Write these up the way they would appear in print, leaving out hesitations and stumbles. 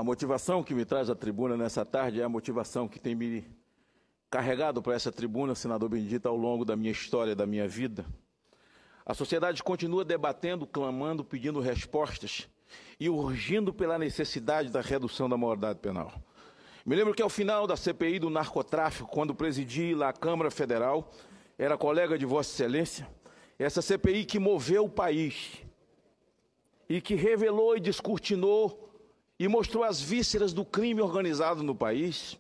A motivação que me traz à tribuna nessa tarde é a motivação que tem me carregado para essa tribuna, senador Benedito, ao longo da minha história, da minha vida. A sociedade continua debatendo, clamando, pedindo respostas e urgindo pela necessidade da redução da maioridade penal. Me lembro que ao final da CPI do narcotráfico, quando presidi lá a Câmara Federal, era colega de Vossa Excelência, essa CPI que moveu o país e que revelou e descortinou e mostrou as vísceras do crime organizado no país.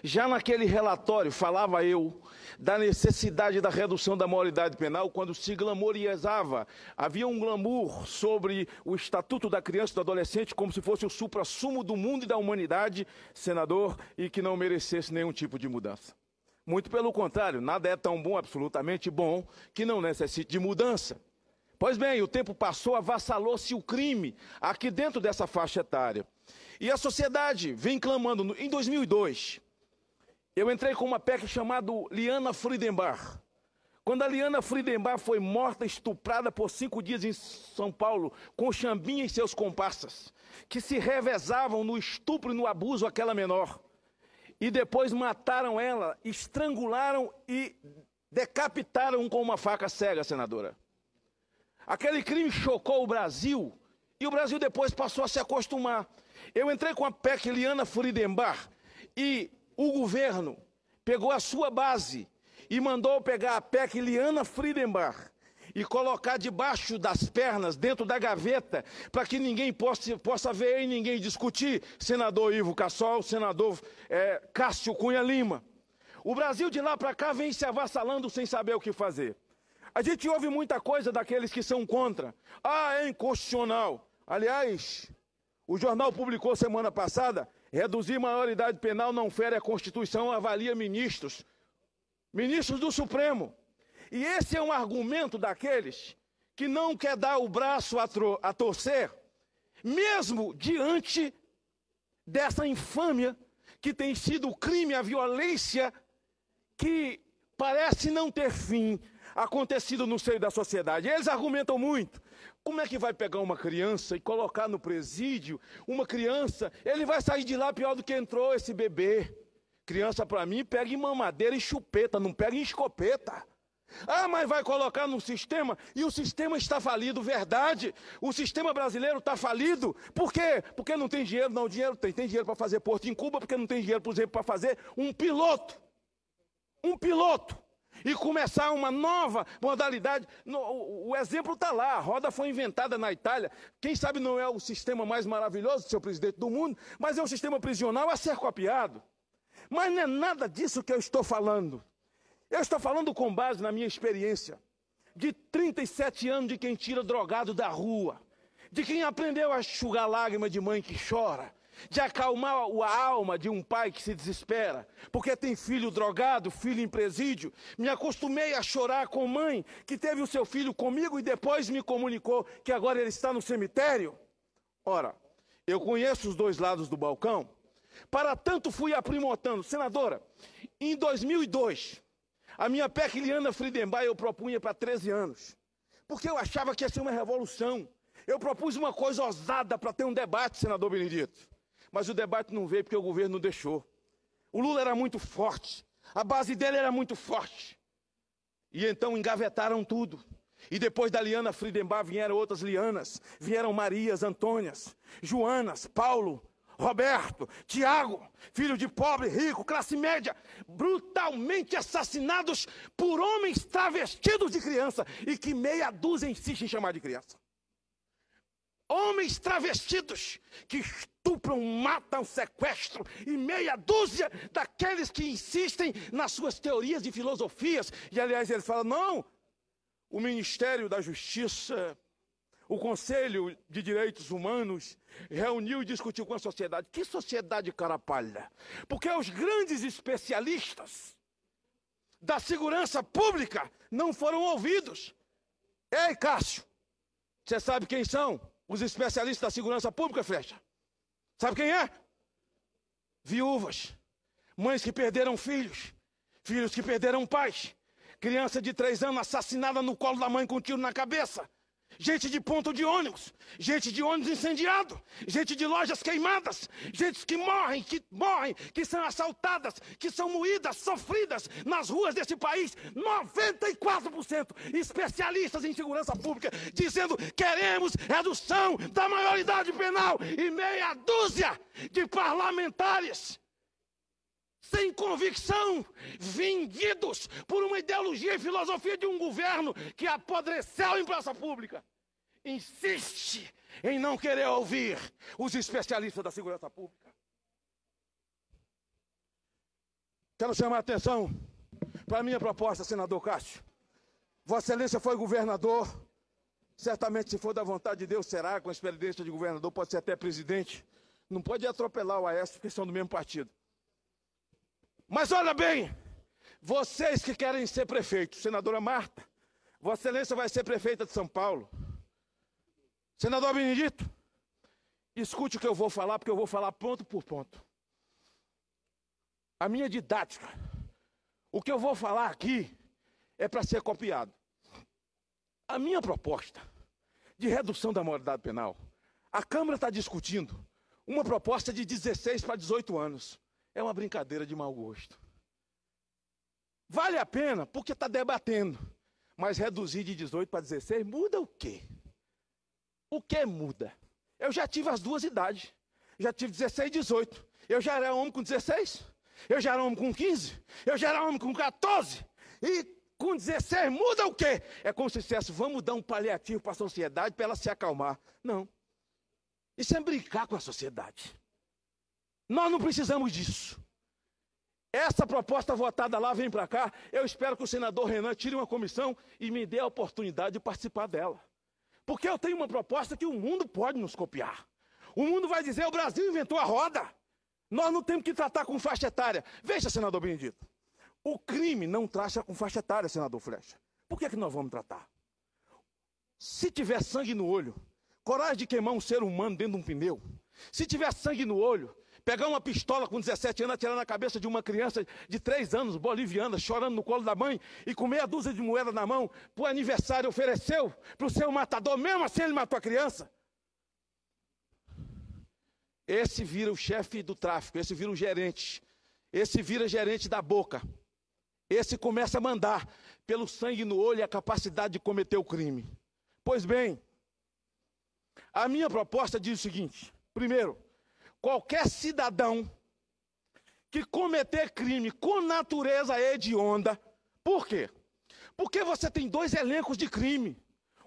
Já naquele relatório falava eu da necessidade da redução da maioridade penal quando se glamourizava. Havia um glamour sobre o Estatuto da Criança e do Adolescente como se fosse o suprassumo do mundo e da humanidade, senador, e que não merecesse nenhum tipo de mudança. Muito pelo contrário, nada é tão bom, absolutamente bom, que não necessite de mudança. Pois bem, o tempo passou, avassalou-se o crime aqui dentro dessa faixa etária. E a sociedade vem clamando. Em 2002, eu entrei com uma PEC chamada Liana Friedenbach. Quando a Liana Friedenbach foi morta, estuprada por 5 dias em São Paulo, com Xambinha e seus comparsas, que se revezavam no estupro e no abuso àquela menor. E depois mataram ela, estrangularam e decapitaram com uma faca cega, senadora. Aquele crime chocou o Brasil e o Brasil depois passou a se acostumar. Eu entrei com a PEC Liana Friedenbach e o governo pegou a sua base e mandou pegar a PEC Liana Friedenbach e colocar debaixo das pernas, dentro da gaveta, para que ninguém possa ver e ninguém discutir. Senador Ivo Cassol, senador Cássio Cunha Lima. O Brasil de lá para cá vem se avassalando sem saber o que fazer. A gente ouve muita coisa daqueles que são contra. Ah, é inconstitucional. Aliás, o jornal publicou semana passada, reduzir maioridade penal não fere a Constituição, avalia ministros do Supremo. E esse é um argumento daqueles que não quer dar o braço a torcer, mesmo diante dessa infâmia que tem sido o crime, a violência que parece não ter fim acontecido no seio da sociedade. Eles argumentam muito. Como é que vai pegar uma criança e colocar no presídio uma criança? Ele vai sair de lá pior do que entrou esse bebê. Criança, para mim, pega em mamadeira e chupeta, não pega em escopeta. Ah, mas vai colocar no sistema, e o sistema está falido, verdade. O sistema brasileiro está falido. Por quê? Porque não tem dinheiro, não, dinheiro tem. Tem dinheiro para fazer porto em Cuba, porque não tem dinheiro, por exemplo, para fazer um piloto. E começar uma nova modalidade. O exemplo está lá, a roda foi inventada na Itália. Quem sabe não é o sistema mais maravilhoso, seu presidente, do mundo, mas é um sistema prisional a ser copiado. Mas não é nada disso que eu estou falando. Eu estou falando com base na minha experiência de 37 anos de quem tira drogado da rua, de quem aprendeu a enxugar lágrima de mãe que chora, de acalmar a alma de um pai que se desespera, porque tem filho drogado, filho em presídio. Me acostumei a chorar com mãe que teve o seu filho comigo e depois me comunicou que agora ele está no cemitério. Ora, eu conheço os dois lados do balcão, para tanto fui aprimorando. Senadora, em 2002, a minha PEC Liana Friedenbach eu propunha para 13 anos, porque eu achava que ia ser uma revolução. Eu propus uma coisa ousada para ter um debate, senador Benedito. Mas o debate não veio porque o governo não deixou. O Lula era muito forte, a base dele era muito forte. E então engavetaram tudo. E depois da Liana Friedenbach vieram outras Lianas, vieram Marias, Antônias, Joanas, Paulo, Roberto, Tiago, filho de pobre, rico, classe média, brutalmente assassinados por homens travestidos de criança e que meia dúzia insiste em chamar de criança. Homens travestidos que estupram, matam, sequestram, e meia dúzia daqueles que insistem nas suas teorias e filosofias. E, aliás, eles falam, não, o Ministério da Justiça, o Conselho de Direitos Humanos, reuniu e discutiu com a sociedade. Que sociedade carapalha? Porque os grandes especialistas da segurança pública não foram ouvidos. Ei, Cássio, você sabe quem são? Os especialistas da segurança pública, Flecha. Sabe quem é? Viúvas, mães que perderam filhos, filhos que perderam pais, criança de 3 anos assassinada no colo da mãe com um tiro na cabeça. gente de ponto de ônibus, gente de ônibus incendiado, gente de lojas queimadas, gente que morrem, que são assaltadas, que são moídas, sofridas nas ruas desse país. 94% especialistas em segurança pública dizendo: queremos redução da maioridade penal, e meia dúzia de parlamentares sem convicção, vendidos por uma ideologia e filosofia de um governo que apodreceu em praça pública, insiste em não querer ouvir os especialistas da segurança pública. Quero chamar a atenção para a minha proposta, senador Cássio. Vossa Excelência foi governador, certamente, se for da vontade de Deus, será, com a experiência de governador, pode ser até presidente. Não pode atropelar o Aécio, porque são do mesmo partido. Mas olha bem, vocês que querem ser prefeitos, senadora Marta, Vossa Excelência vai ser prefeita de São Paulo. Senador Benedito, escute o que eu vou falar, porque eu vou falar ponto por ponto. A minha didática, o que eu vou falar aqui é para ser copiado. A minha proposta de redução da maioridade penal, a Câmara está discutindo uma proposta de 16 para 18 anos. É uma brincadeira de mau gosto. Vale a pena porque está debatendo. Mas reduzir de 18 para 16 muda o quê? O que muda? Eu já tive as duas idades. Já tive 16 e 18. Eu já era homem com 16. Eu já era homem com 15. Eu já era homem com 14. E com 16 muda o quê? É como se dissesse: vamos dar um paliativo para a sociedade para ela se acalmar. Não. Isso é brincar com a sociedade. Nós não precisamos disso. Essa proposta votada lá vem para cá. Eu espero que o senador Renan tire uma comissão e me dê a oportunidade de participar dela. Porque eu tenho uma proposta que o mundo pode nos copiar. O mundo vai dizer: o Brasil inventou a roda. Nós não temos que tratar com faixa etária. Veja, senador Benedito, o crime não trata com faixa etária, senador Flecha. Por que nós vamos tratar? Se tiver sangue no olho, coragem de queimar um ser humano dentro de um pneu. Se tiver sangue no olho, pegar uma pistola com 17 anos, atirar na cabeça de uma criança de 3 anos, boliviana, chorando no colo da mãe, e com meia dúzia de moedas na mão, para o aniversário ofereceu para o seu matador, mesmo assim ele matou a criança. Esse vira o chefe do tráfico, esse vira o gerente, esse vira gerente da boca. Esse começa a mandar pelo sangue no olho e a capacidade de cometer o crime. Pois bem, a minha proposta diz o seguinte: primeiro, qualquer cidadão que cometer crime com natureza hedionda. Por quê? Porque você tem dois elencos de crime.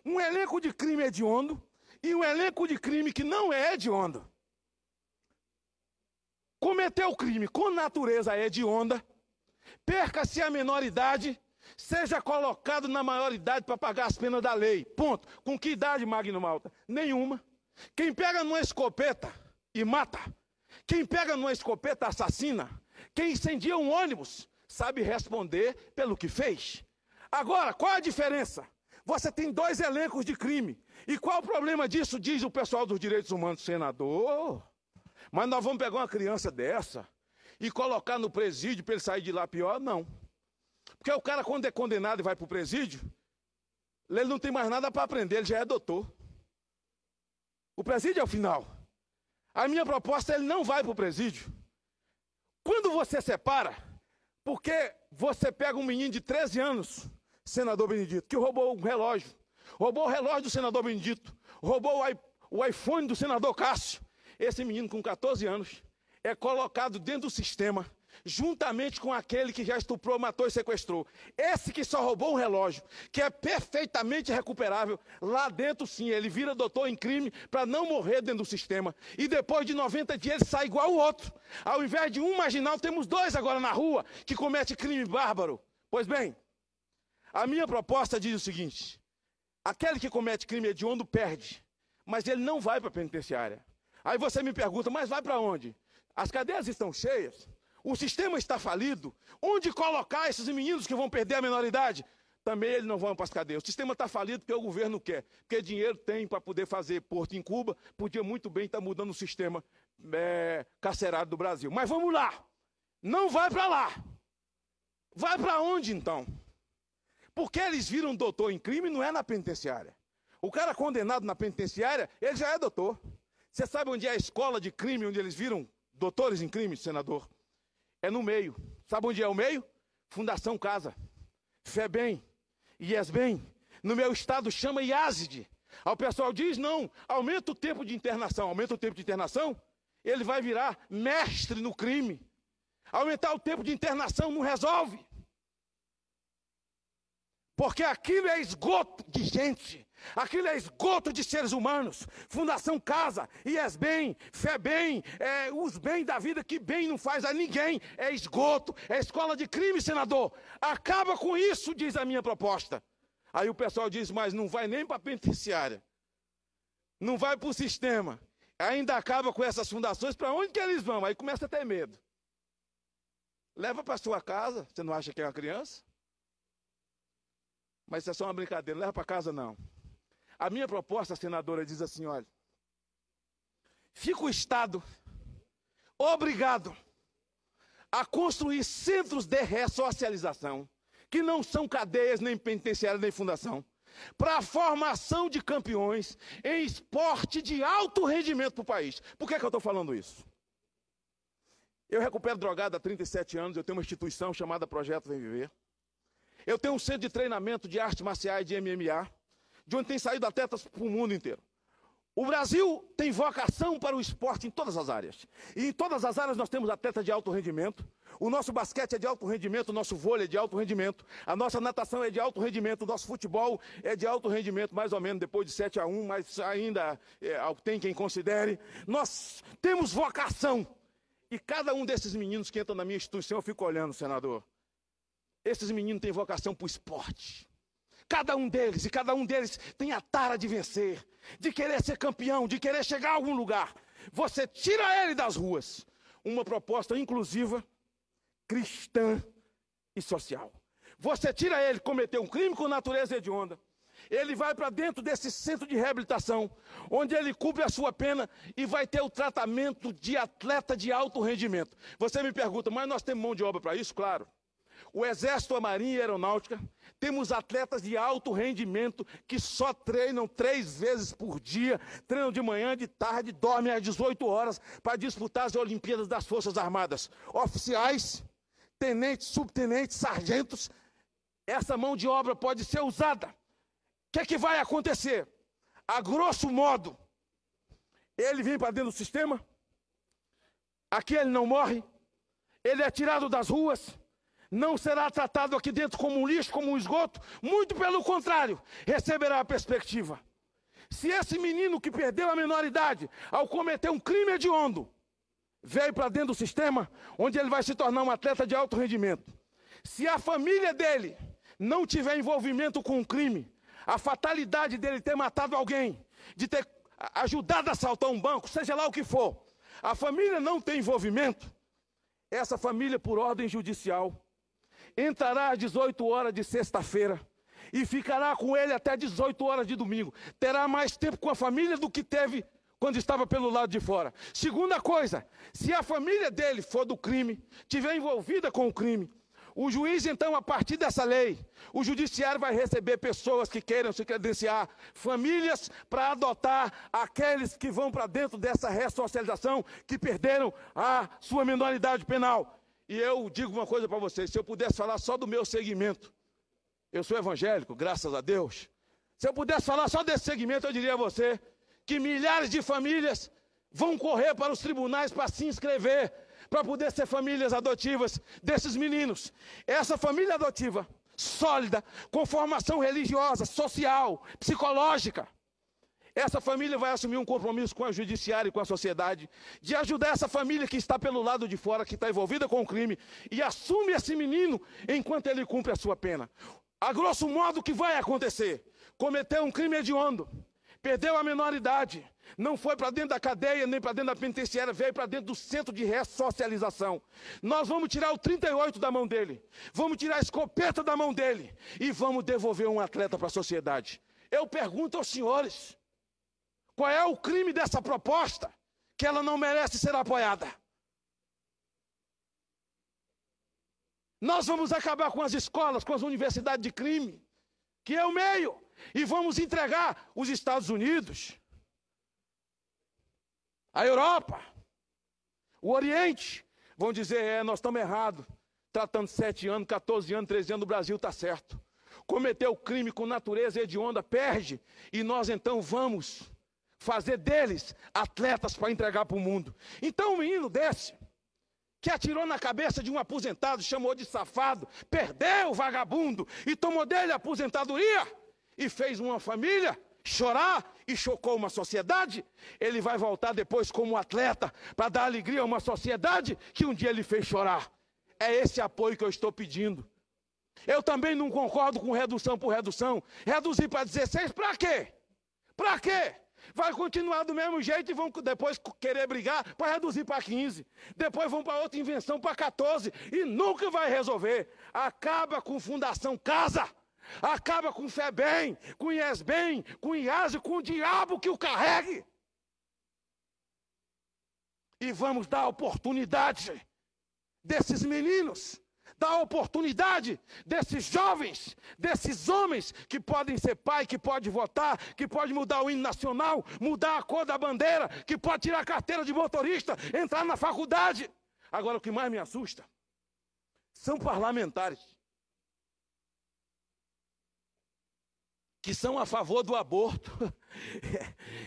Um elenco de crime hediondo e um elenco de crime que não é hediondo. Cometeu o crime com natureza hedionda, perca-se a menoridade, seja colocado na maioridade para pagar as penas da lei. Ponto. Com que idade, Magno Malta? Nenhuma. Quem pega numa escopeta e mata, quem pega numa escopeta assassina, quem incendia um ônibus, sabe responder pelo que fez. Agora, qual a diferença? Você tem dois elencos de crime. E qual o problema disso, diz o pessoal dos direitos humanos? Senador, mas nós vamos pegar uma criança dessa e colocar no presídio para ele sair de lá pior? Não. Porque o cara, quando é condenado e vai para o presídio, ele não tem mais nada para aprender, ele já é doutor. O presídio é o final. A minha proposta é: ele não vai para o presídio. Quando você separa, porque você pega um menino de 13 anos, senador Benedito, que roubou um relógio, roubou o relógio do senador Benedito, roubou o iPhone do senador Cássio. Esse menino com 14 anos é colocado dentro do sistema, juntamente com aquele que já estuprou, matou e sequestrou. Esse que só roubou um relógio, que é perfeitamente recuperável, lá dentro sim, ele vira doutor em crime para não morrer dentro do sistema. E depois de 90 dias ele sai igual o outro. Ao invés de um marginal, temos dois agora na rua que comete crime bárbaro. Pois bem, a minha proposta diz o seguinte: aquele que comete crime hediondo perde, mas ele não vai para a penitenciária. Aí você me pergunta: mas vai para onde? As cadeias estão cheias, o sistema está falido. Onde colocar esses meninos que vão perder a menoridade? Também eles não vão para as cadeias. O sistema está falido porque o governo quer, porque dinheiro tem para poder fazer porto em Cuba, podia muito bem estar mudando o sistema carcerário do Brasil. Mas vamos lá, não vai para lá. Vai para onde então? Porque eles viram doutor em crime, não é na penitenciária. O cara condenado na penitenciária, ele já é doutor. Você sabe onde é a escola de crime, onde eles viram doutores em crime, senador? É no meio. Sabe onde é o meio? Fundação Casa, FEBEM, IESBEM. No meu estado chama IASID. Aí o pessoal diz, não, aumenta o tempo de internação. Aumenta o tempo de internação, ele vai virar mestre no crime. Aumentar o tempo de internação não resolve. Porque aquilo é esgoto de gente. Aquilo é esgoto de seres humanos. Fundação Casa, IESBEM, FEBEM, os bens da vida que bem não faz a ninguém. É esgoto, é escola de crime, senador. Acaba com isso, diz a minha proposta. Aí o pessoal diz, mas não vai nem para a penitenciária. Não vai para o sistema. Ainda acaba com essas fundações, para onde que eles vão? Aí começa a ter medo. Leva para sua casa, você não acha que é uma criança? Mas isso é só uma brincadeira, não leva para casa não. A minha proposta, senadora, diz assim, olha, fica o Estado obrigado a construir centros de ressocialização, que não são cadeias, nem penitenciárias, nem fundação, para a formação de campeões em esporte de alto rendimento para o país. Por que eu estou falando isso? Eu recupero drogado há 37 anos, eu tenho uma instituição chamada Projeto Vem Viver. Eu tenho um centro de treinamento de artes marciais, de MMA, de onde tem saído atletas para o mundo inteiro. O Brasil tem vocação para o esporte em todas as áreas. E em todas as áreas nós temos atletas de alto rendimento. O nosso basquete é de alto rendimento, o nosso vôlei é de alto rendimento, a nossa natação é de alto rendimento, o nosso futebol é de alto rendimento, mais ou menos depois de 7-1, mas ainda tem quem considere. Nós temos vocação. E cada um desses meninos que entram na minha instituição, eu fico olhando, senador. Esses meninos têm vocação para o esporte. Cada um deles tem a tara de vencer, de querer ser campeão, de querer chegar a algum lugar. Você tira ele das ruas. Uma proposta inclusiva, cristã e social. Você tira ele, cometeu um crime com natureza hedionda. Ele vai para dentro desse centro de reabilitação, onde ele cumpre a sua pena e vai ter o tratamento de atleta de alto rendimento. Você me pergunta, mas nós temos mão de obra para isso? Claro. O Exército, a Marinha e a Aeronáutica, temos atletas de alto rendimento que só treinam 3 vezes por dia, treinam de manhã, de tarde, dormem às 18 horas para disputar as Olimpíadas das Forças Armadas. Oficiais, tenentes, subtenentes, sargentos, essa mão de obra pode ser usada. O que vai acontecer? A grosso modo, ele vem para dentro do sistema, aqui ele não morre, ele é tirado das ruas, não será tratado aqui dentro como um lixo, como um esgoto, muito pelo contrário, receberá a perspectiva. Se esse menino que perdeu a menoridade ao cometer um crime hediondo, veio para dentro do sistema, onde ele vai se tornar um atleta de alto rendimento. Se a família dele não tiver envolvimento com o crime, a fatalidade dele ter matado alguém, de ter ajudado a assaltar um banco, seja lá o que for, a família não tem envolvimento, essa família, por ordem judicial, entrará às 18 horas de sexta-feira e ficará com ele até 18 horas de domingo. Terá mais tempo com a família do que teve quando estava pelo lado de fora. Segunda coisa, se a família dele for do crime, tiver envolvida com o crime, o juiz, então, a partir dessa lei, o judiciário vai receber pessoas que queiram se credenciar, famílias, para adotar aqueles que vão para dentro dessa ressocialização, que perderam a sua menoridade penal. E eu digo uma coisa para vocês, se eu pudesse falar só do meu segmento, eu sou evangélico, graças a Deus, se eu pudesse falar só desse segmento, eu diria a você que milhares de famílias vão correr para os tribunais para se inscrever, para poder ser famílias adotivas desses meninos. Essa família adotiva, sólida, com formação religiosa, social, psicológica, essa família vai assumir um compromisso com a judiciária e com a sociedade, de ajudar essa família que está pelo lado de fora, que está envolvida com o crime, e assume esse menino enquanto ele cumpre a sua pena. A grosso modo, o que vai acontecer? Cometeu um crime hediondo, perdeu a menoridade, não foi para dentro da cadeia, nem para dentro da penitenciária, veio para dentro do centro de ressocialização. Nós vamos tirar o 38 da mão dele, vamos tirar a escopeta da mão dele, e vamos devolver um atleta para a sociedade. Eu pergunto aos senhores, qual é o crime dessa proposta que ela não merece ser apoiada? Nós vamos acabar com as escolas, com as universidades de crime, que é o meio. e vamos entregar os Estados Unidos, a Europa, o Oriente. Vão dizer, nós estamos errados, tratando 7 anos, 14 anos, 13 anos, o Brasil está certo. Cometeu crime com natureza hedionda, perde, e nós então vamos fazer deles atletas para entregar para o mundo. Então um menino desse, que atirou na cabeça de um aposentado, chamou de safado, perdeu o vagabundo e tomou dele a aposentadoria e fez uma família chorar e chocou uma sociedade, ele vai voltar depois como atleta para dar alegria a uma sociedade que um dia ele fez chorar. É esse apoio que eu estou pedindo. Eu também não concordo com redução por redução. Reduzir para 16 para quê? Para quê? Vai continuar do mesmo jeito e vão depois querer brigar para reduzir para 15. Depois vão para outra invenção para 14 e nunca vai resolver. Acaba com Fundação Casa. Acaba com FEBEM, com IESBEM, com IASE, com o diabo que o carregue. E vamos dar oportunidade desses meninos, dar oportunidade desses jovens, desses homens que podem ser pai, que pode votar, que pode mudar o hino nacional, mudar a cor da bandeira, que pode tirar a carteira de motorista, entrar na faculdade. Agora, o que mais me assusta são parlamentares que são a favor do aborto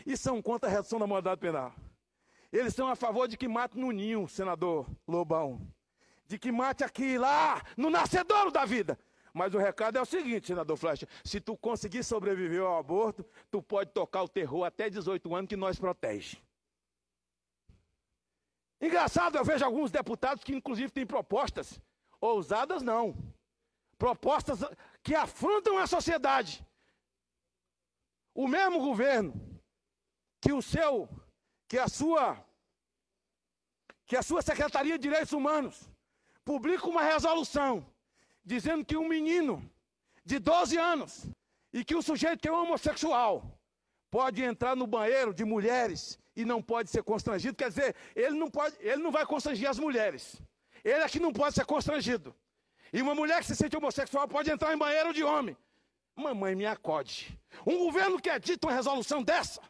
e são contra a redução da modalidade penal. Eles são a favor de que mate no ninho, senador Lobão, de que mate aqui, lá, no nascedouro da vida. Mas o recado é o seguinte, senador Flecha, se tu conseguir sobreviver ao aborto, tu pode tocar o terror até 18 anos que nós protege. Engraçado, eu vejo alguns deputados que inclusive têm propostas ousadas, não. Propostas que afrontam a sociedade. O mesmo governo que a sua Secretaria de Direitos Humanos publica uma resolução dizendo que um menino de 12 anos e que o sujeito que é homossexual pode entrar no banheiro de mulheres e não pode ser constrangido, quer dizer, ele não vai constrangir as mulheres. Ele é que não pode ser constrangido. E uma mulher que se sente homossexual pode entrar em banheiro de homem. Mamãe, me acode. Um governo que edita uma resolução dessa,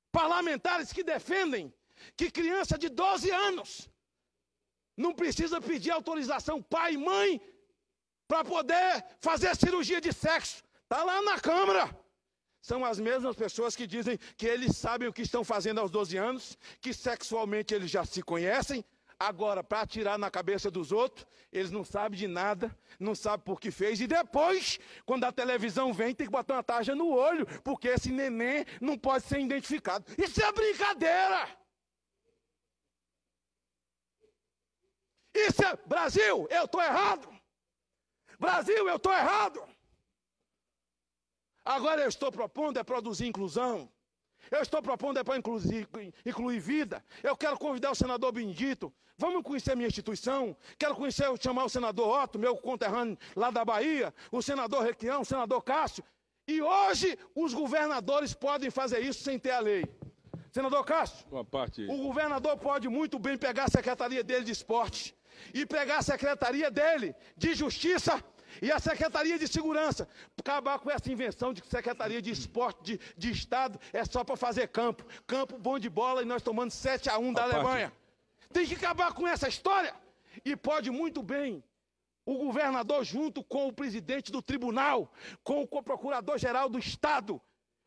parlamentares que defendem que criança de 12 anos não precisa pedir autorização pai e mãe para poder fazer cirurgia de sexo. Está lá na Câmara. São as mesmas pessoas que dizem que eles sabem o que estão fazendo aos 12 anos, que sexualmente eles já se conhecem. Agora, para atirar na cabeça dos outros, eles não sabem de nada, não sabem por que fez. E depois, quando a televisão vem, tem que botar uma tarja no olho, porque esse neném não pode ser identificado. Isso é brincadeira! Isso é... Brasil, eu estou errado! Brasil, eu estou errado! Agora eu estou propondo é produzir inclusão. Eu estou propondo é para incluir vida. Eu quero convidar o senador Benedito. Vamos conhecer a minha instituição. Quero chamar o senador Otto, meu conterrâneo lá da Bahia, o senador Requião, o senador Cássio. E hoje os governadores podem fazer isso sem ter a lei. Senador Cássio, o governador pode muito bem pegar a secretaria dele de esporte e pegar a secretaria dele de justiça e a Secretaria de Segurança, acabar com essa invenção de que Secretaria de Esporte de Estado é só para fazer campo. Campo bom de bola e nós tomando 7-1 da Alemanha. Tem que acabar com essa história. E pode muito bem o governador junto com o presidente do tribunal, com o procurador-geral do Estado,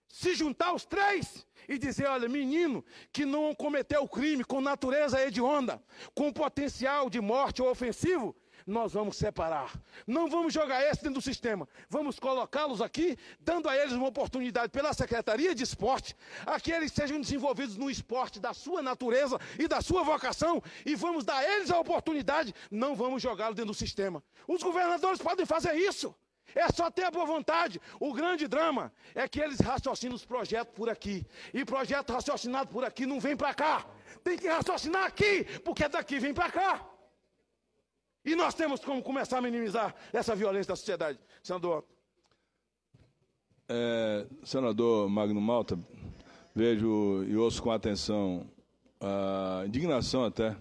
se juntar os três e dizer, olha, menino que não cometeu crime com natureza hedionda, com potencial de morte ou ofensivo, nós vamos separar. Não vamos jogar esse dentro do sistema. Vamos colocá-los aqui, dando a eles uma oportunidade pela Secretaria de Esporte, a que eles sejam desenvolvidos no esporte da sua natureza e da sua vocação, e vamos dar a eles a oportunidade, não vamos jogá-los dentro do sistema. Os governadores podem fazer isso. É só ter a boa vontade. O grande drama é que eles raciocinam os projetos por aqui. E projeto raciocinado por aqui não vem para cá. Tem que raciocinar aqui, porque daqui vem para cá. E nós temos como começar a minimizar essa violência da sociedade. Senador Otto. Senador Magno Malta, vejo e ouço com atenção a indignação até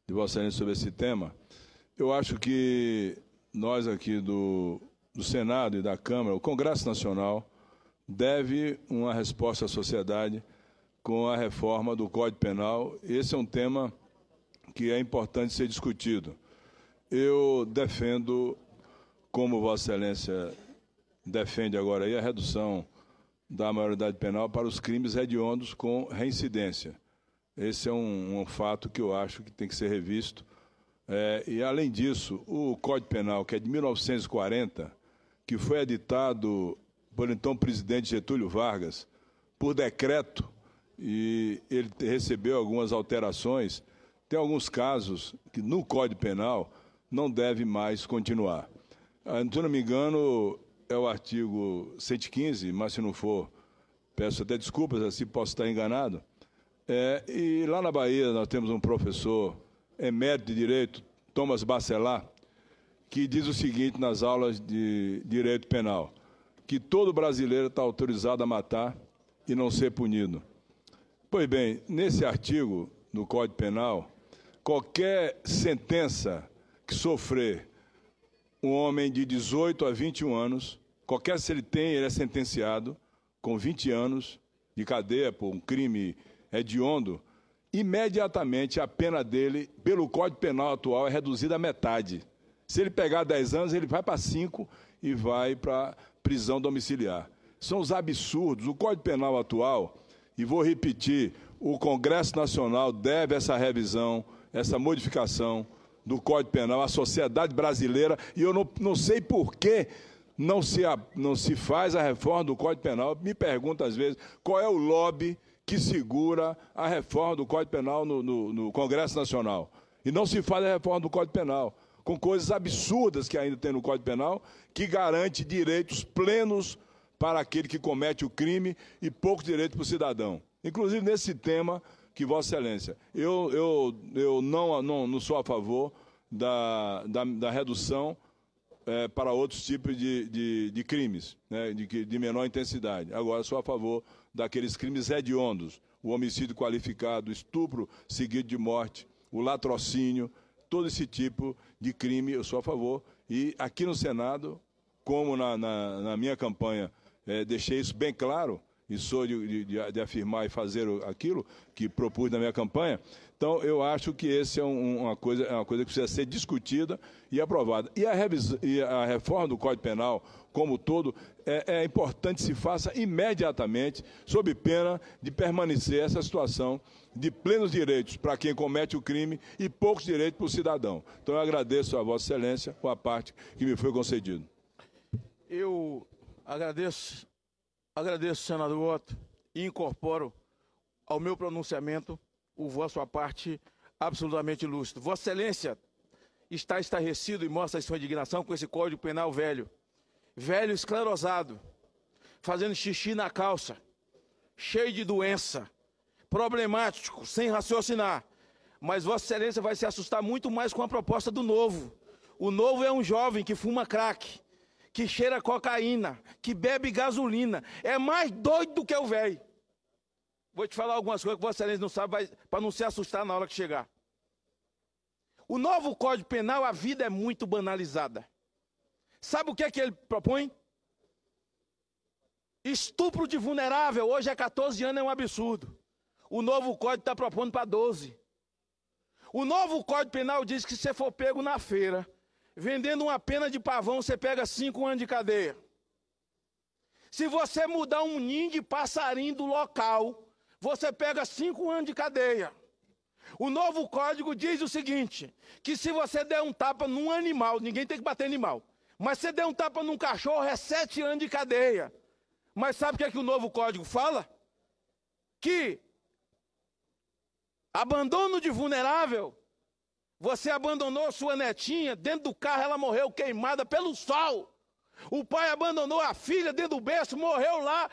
de Vossa Excelência sobre esse tema. Eu acho que nós aqui do Senado e da Câmara, o Congresso Nacional, deve uma resposta à sociedade com a reforma do Código Penal. Esse é um tema que é importante ser discutido. Eu defendo, como Vossa Excelência defende agora aí, a redução da maioridade penal para os crimes hediondos com reincidência. Esse é um fato que eu acho que tem que ser revisto. E, além disso, o Código Penal, que é de 1940, que foi editado por então presidente Getúlio Vargas, por decreto, e ele recebeu algumas alterações, tem alguns casos que no Código Penal não deve mais continuar. Se não me engano, é o artigo 115, mas se não for, peço até desculpas, assim posso estar enganado. E lá na Bahia nós temos um professor emérito de Direito, Thomas Bacelar, que diz o seguinte nas aulas de Direito Penal, que todo brasileiro está autorizado a matar e não ser punido. Pois bem, nesse artigo do Código Penal, qualquer sentença que sofrer um homem de 18 a 21 anos, qualquer se ele é sentenciado com 20 anos de cadeia por um crime hediondo, imediatamente a pena dele, pelo Código Penal atual, é reduzida à metade. Se ele pegar 10 anos, ele vai para 5 e vai para prisão domiciliar. São os absurdos. O Código Penal atual, e vou repetir, o Congresso Nacional deve essa revisão, essa modificação do Código Penal à sociedade brasileira, e eu não sei por que não se faz a reforma do Código Penal. Me pergunto, às vezes, qual é o lobby que segura a reforma do Código Penal no Congresso Nacional. E não se faz a reforma do Código Penal, com coisas absurdas que ainda tem no Código Penal, que garante direitos plenos para aquele que comete o crime e poucos direitos para o cidadão. Inclusive, nesse tema que Vossa Excelência, eu não sou a favor da redução para outros tipos de crimes, né, de menor intensidade. Agora, sou a favor daqueles crimes hediondos, o homicídio qualificado, o estupro seguido de morte, o latrocínio, todo esse tipo de crime eu sou a favor. E aqui no Senado, como na minha campanha, deixei isso bem claro, e sou de afirmar e fazer aquilo que propus na minha campanha. Então, eu acho que esse é uma coisa que precisa ser discutida e aprovada. E a reforma do Código Penal, como todo, é importante que se faça imediatamente, sob pena de permanecer essa situação de plenos direitos para quem comete o crime e poucos direitos para o cidadão. Então, eu agradeço a Vossa Excelência com a parte que me foi concedida. Eu agradeço, senador Otto, e incorporo ao meu pronunciamento a parte absolutamente lúcida. Vossa Excelência está estarrecido e mostra a sua indignação com esse Código Penal velho esclerosado, fazendo xixi na calça, cheio de doença, problemático, sem raciocinar. Mas Vossa Excelência vai se assustar muito mais com a proposta do novo. O novo é um jovem que fuma crack, que cheira cocaína, que bebe gasolina. É mais doido do que o velho. Vou te falar algumas coisas que Vossa Excelência não sabe, para não se assustar na hora que chegar. O novo Código Penal, a vida é muito banalizada. Sabe o que é que ele propõe? Estupro de vulnerável, hoje é 14 anos, é um absurdo. O novo Código está propondo para 12. O novo Código Penal diz que se você for pego na feira, vendendo uma pena de pavão, você pega 5 anos de cadeia. Se você mudar um ninho de passarinho do local, você pega 5 anos de cadeia. O novo código diz o seguinte, que se você der um tapa num animal, ninguém tem que bater animal, mas se der um tapa num cachorro, é 7 anos de cadeia. Mas sabe o que é que o novo código fala? Que abandono de vulnerável, você abandonou sua netinha dentro do carro, ela morreu queimada pelo sol. O pai abandonou a filha dentro do berço, morreu lá,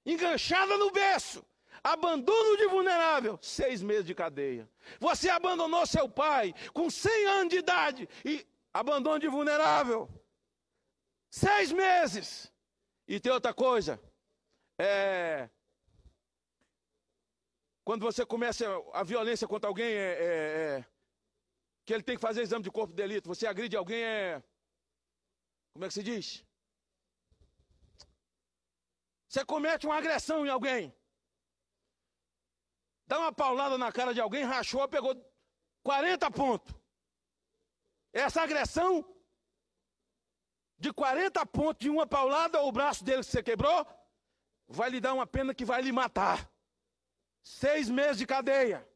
enganchada no berço. Abandono de vulnerável, 6 meses de cadeia. Você abandonou seu pai com 100 anos de idade e abandono de vulnerável, 6 meses. E tem outra coisa, quando você começa a violência contra alguém, que ele tem que fazer exame de corpo de delito, você agride alguém, como é que se diz? Você comete uma agressão em alguém. Dá uma paulada na cara de alguém, rachou, pegou 40 pontos. Essa agressão de 40 pontos de uma paulada, ou o braço dele que você quebrou, vai lhe dar uma pena que vai lhe matar. 6 meses de cadeia.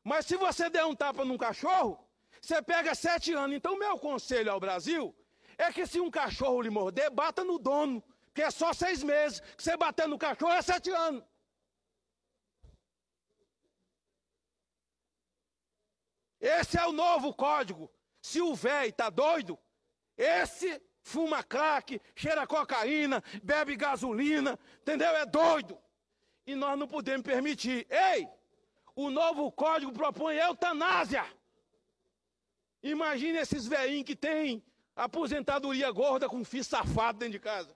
Mas se você der um tapa num cachorro, você pega 7 anos. Então, meu conselho ao Brasil é que se um cachorro lhe morder, bata no dono, que é só 6 meses. Que você bater no cachorro é 7 anos. Esse é o novo código. Se o velho tá doido, esse fuma crack, cheira cocaína, bebe gasolina, entendeu? É doido. E nós não podemos permitir. Ei, o novo código propõe eutanásia. Imagine esses velhinhos que têm aposentadoria gorda com filho safado dentro de casa.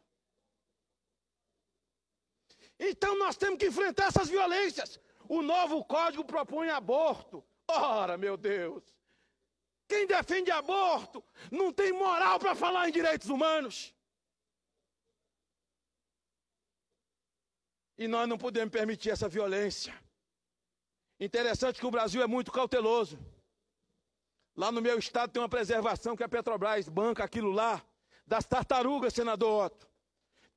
Então nós temos que enfrentar essas violências. O novo código propõe aborto. Ora, meu Deus. Quem defende aborto não tem moral para falar em direitos humanos. E nós não podemos permitir essa violência. Interessante que o Brasil é muito cauteloso. Lá no meu estado tem uma preservação que a Petrobras banca aquilo lá, das tartarugas, senador Otto.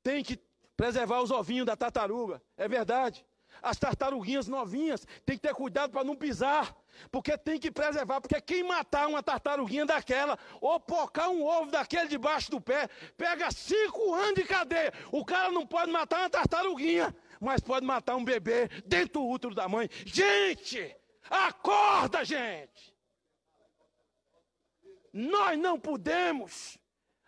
Tem que preservar os ovinhos da tartaruga, é verdade. As tartaruguinhas novinhas, tem que ter cuidado para não pisar, porque tem que preservar, porque quem matar uma tartaruguinha daquela, ou pocar um ovo daquele debaixo do pé, pega 5 anos de cadeia. O cara não pode matar uma tartaruguinha, mas pode matar um bebê dentro do útero da mãe. Gente, acorda, gente! Nós não podemos.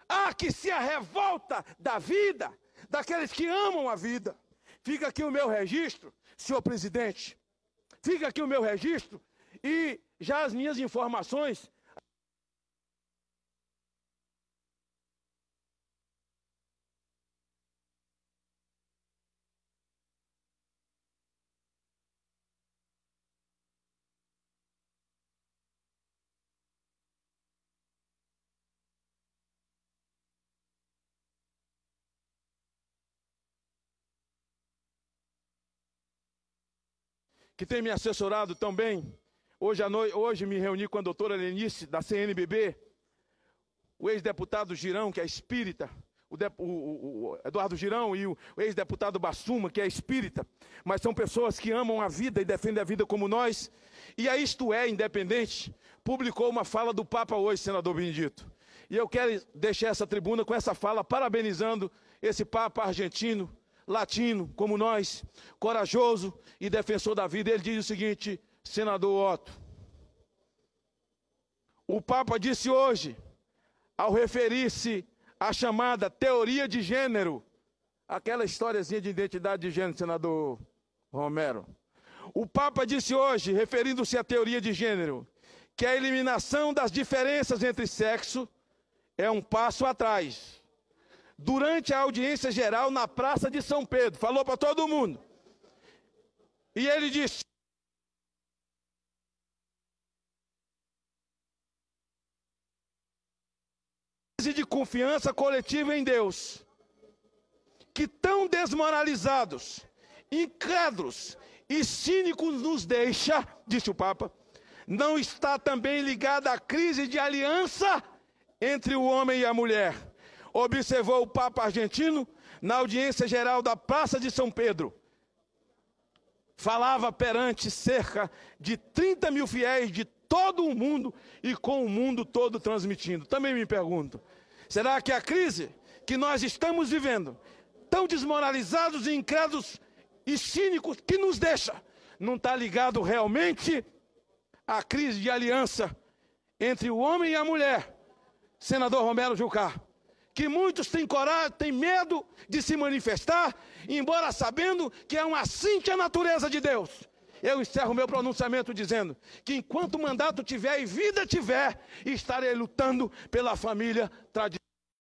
Há que ser a revolta da vida, daqueles que amam a vida. Fica aqui o meu registro, senhor presidente. Fica aqui o meu registro e já as minhas informações. Que tem me assessorado também. Hoje me reuni com a doutora Lenice, da CNBB, o ex-deputado Girão, que é espírita, o Eduardo Girão e o ex-deputado Bassuma, que é espírita, mas são pessoas que amam a vida e defendem a vida como nós. E a Isto É Independente publicou uma fala do Papa hoje, senador Benedito. E eu quero deixar essa tribuna com essa fala, parabenizando esse Papa argentino, latino, como nós, corajoso e defensor da vida. Ele diz o seguinte, senador Otto: o Papa disse hoje, ao referir-se à chamada teoria de gênero, aquela historiazinha de identidade de gênero, senador Romero, o Papa disse hoje, referindo-se à teoria de gênero, que a eliminação das diferenças entre sexo é um passo atrás. Durante a audiência geral na Praça de São Pedro, falou para todo mundo. E ele disse: de confiança coletiva em Deus, que tão desmoralizados, incrédulos e cínicos nos deixa, disse o Papa, não está também ligada à crise de aliança entre o homem e a mulher. Observou o Papa argentino na audiência geral da Praça de São Pedro. Falava perante cerca de 30 mil fiéis de todo o mundo e com o mundo todo transmitindo. Também me pergunto, será que a crise que nós estamos vivendo, tão desmoralizados e incrédulos e cínicos que nos deixa, não está ligado realmente à crise de aliança entre o homem e a mulher? Senador Romero Jucá, que muitos têm coragem, têm medo de se manifestar, embora sabendo que é uma cíntia natureza de Deus. Eu encerro meu pronunciamento dizendo que enquanto mandato tiver e vida tiver, estarei lutando pela família tradicional.